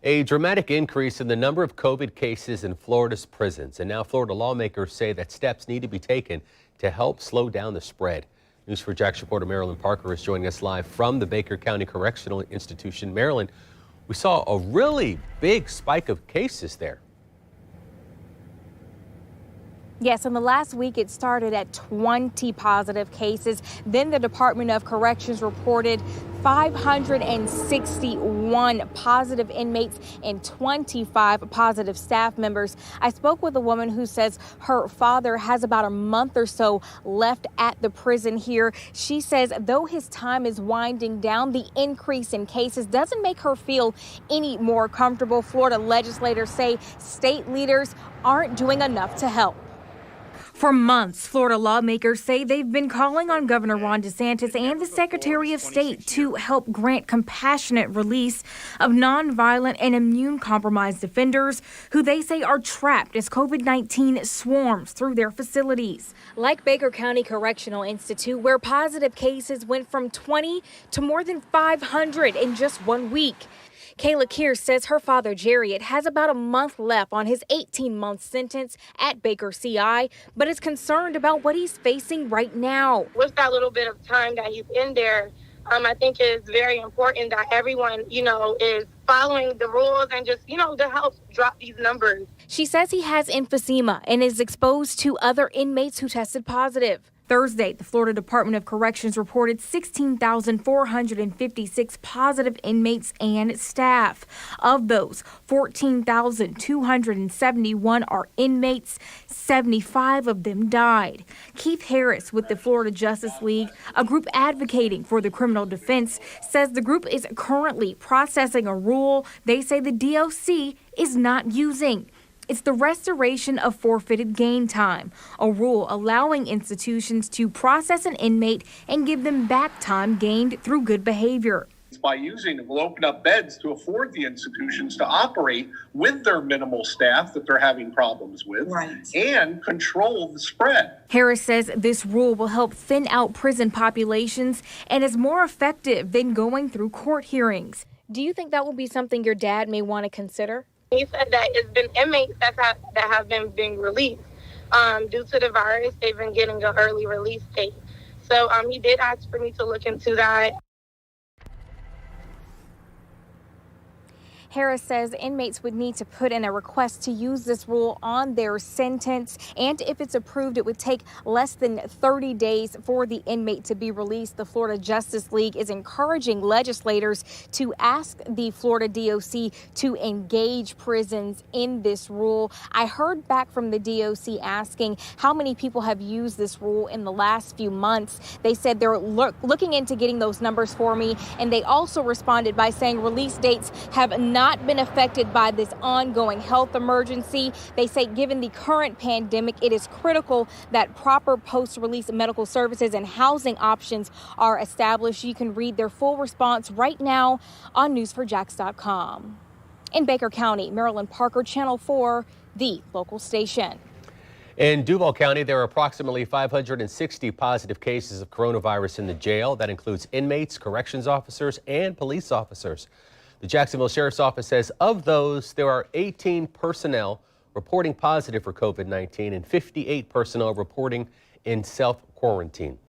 A dramatic increase in the number of COVID cases in Florida's prisons. And now Florida lawmakers say that steps need to be taken to help slow down the spread. News4JAX reporter Marilyn Parker is joining us live from the Baker County Correctional Institution. Marilyn, we saw a really big spike of cases there. Yes, in the last week it started at 20 positive cases. Then the Department of Corrections reported 561 positive inmates and 25 positive staff members. I spoke with a woman who says her father has about a month or so left at the prison here. She says though his time is winding down, the increase in cases doesn't make her feel any more comfortable. Florida legislators say state leaders aren't doing enough to help. For months, Florida lawmakers say they've been calling on Governor Ron DeSantis and the Secretary of State to help grant compassionate release of nonviolent and immune-compromised offenders who they say are trapped as COVID-19 swarms through their facilities. Like Baker County Correctional Institute, where positive cases went from 20 to more than 500 in just 1 week. Kayla Keir says her father, Jerry, has about a month left on his 18-month sentence at Baker CI, but is concerned about what he's facing right now. With that little bit of time that he's in there, I think it's very important that everyone, is following the rules and just, to help drop these numbers. She says he has emphysema and is exposed to other inmates who tested positive. Thursday, the Florida Department of Corrections reported 16,456 positive inmates and staff. Of those, 14,271 are inmates. 75 of them died. Keith Harris with the Florida Justice League, a group advocating for the criminal defense, says the group is currently processing a rule they say the DOC is not using. It's the restoration of forfeited gain time, a rule allowing institutions to process an inmate and give them back time gained through good behavior. By using it, we'll open up beds to afford the institutions to operate with their minimal staff that they're having problems with, and control the spread. Harris says this rule will help thin out prison populations and is more effective than going through court hearings. Do you think that will be something your dad may want to consider? He said that it's been inmates that have been being released. Due to the virus, they've been getting an early release date. So he did ask for me to look into that. Harris says inmates would need to put in a request to use this rule on their sentence, and if it's approved, it would take less than 30 days for the inmate to be released. The Florida Justice League is encouraging legislators to ask the Florida DOC to engage prisons in this rule. I heard back from the DOC asking how many people have used this rule in the last few months. They said they're looking into getting those numbers for me, and they also responded by saying release dates have not been affected by this ongoing health emergency. They say given the current pandemic, it is critical that proper post-release medical services and housing options are established. You can read their full response right now on news4jax.com. In Baker County, Marilyn Parker, Channel 4, the local station. In Duval County, there are approximately 560 positive cases of coronavirus in the jail. That includes inmates, corrections officers, and police officers. The Jacksonville Sheriff's Office says of those, there are 18 personnel reporting positive for COVID-19 and 58 personnel reporting in self-quarantine.